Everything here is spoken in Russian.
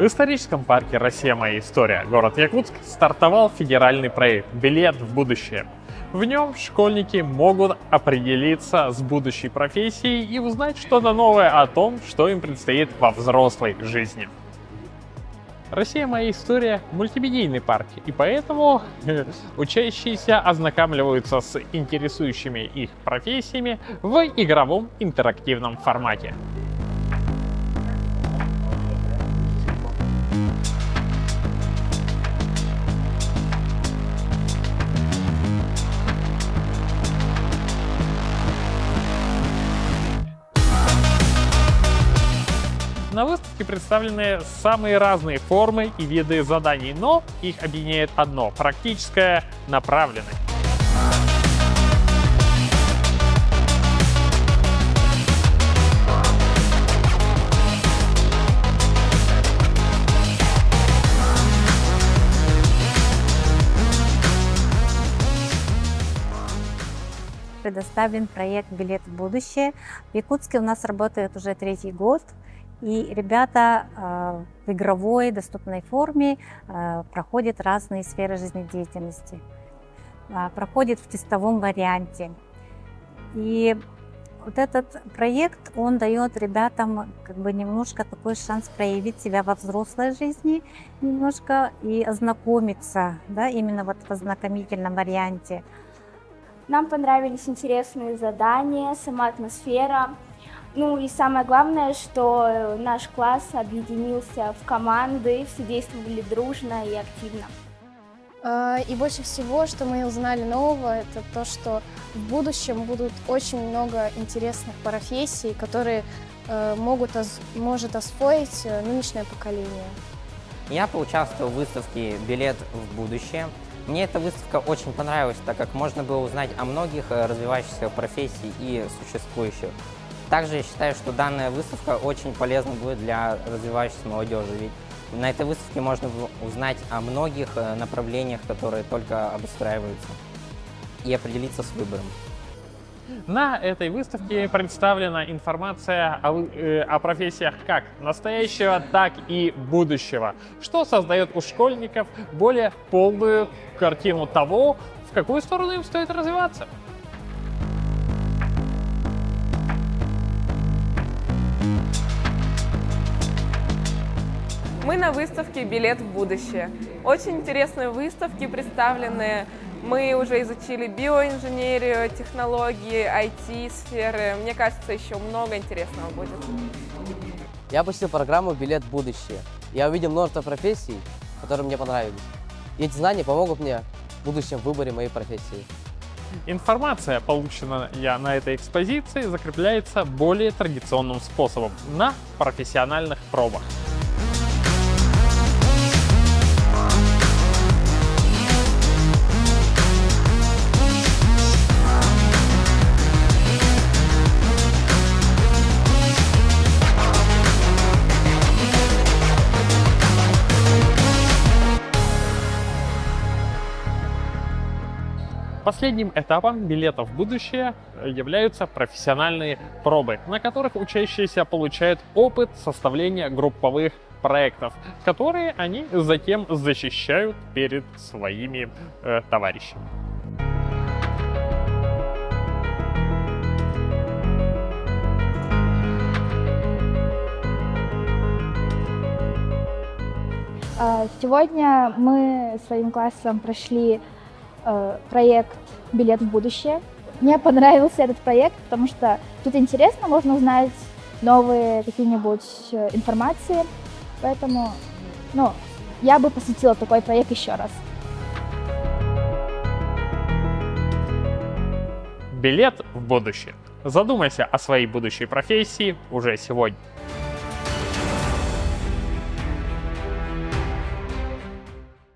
В историческом парке «Россия. Моя история», город Якутск, стартовал федеральный проект «Билет в будущее». В нем школьники могут определиться с будущей профессией и узнать что-то новое о том, что им предстоит во взрослой жизни. «Россия. Моя история» — мультимедийный парк, и поэтому учащиеся ознакомливаются с интересующими их профессиями в игровом интерактивном формате. На выставке представлены самые разные формы и виды заданий, но их объединяет одно – практическая направленность. Предоставлен проект «Билет в будущее». В Якутске у нас работает уже 3-й год. И ребята в игровой, доступной форме проходят разные сферы жизнедеятельности. Проходят в тестовом варианте. И вот этот проект, он дает ребятам немножко такой шанс проявить себя во взрослой жизни, немножко и ознакомиться, именно вот в ознакомительном варианте. Нам понравились интересные задания, сама атмосфера. Ну и самое главное, что наш класс объединился в команды, все действовали дружно и активно. И больше всего, что мы узнали нового, это то, что в будущем будут очень много интересных профессий, которые может освоить нынешнее поколение. Я поучаствовал в выставке «Билет в будущее». Мне эта выставка очень понравилась, так как можно было узнать о многих развивающихся профессиях и существующих. Также я считаю, что данная выставка очень полезна будет для развивающейся молодежи, ведь на этой выставке можно узнать о многих направлениях, которые только обустраиваются, и определиться с выбором. На этой выставке представлена информация о профессиях как настоящего, так и будущего, что создает у школьников более полную картину того, в какую сторону им стоит развиваться. Мы на выставке «Билет в будущее». Очень интересные выставки представлены. Мы уже изучили биоинженерию, технологии, IT-сферы. Мне кажется, еще много интересного будет. Я посетил программу «Билет в будущее». Я увидел множество профессий, которые мне понравились. И эти знания помогут мне в будущем выборе моей профессии. Информация, полученная на этой экспозиции, закрепляется более традиционным способом – на профессиональных пробах. Последним этапом билета в будущее являются профессиональные пробы, на которых учащиеся получают опыт составления групповых проектов, которые они затем защищают перед своими товарищами. Сегодня мы своим классом прошли проект «Билет в будущее». Мне понравился этот проект, потому что тут интересно, можно узнать новые какие-нибудь информации, поэтому я бы посетила такой проект еще раз. Билет в будущее. Задумайся о своей будущей профессии уже сегодня.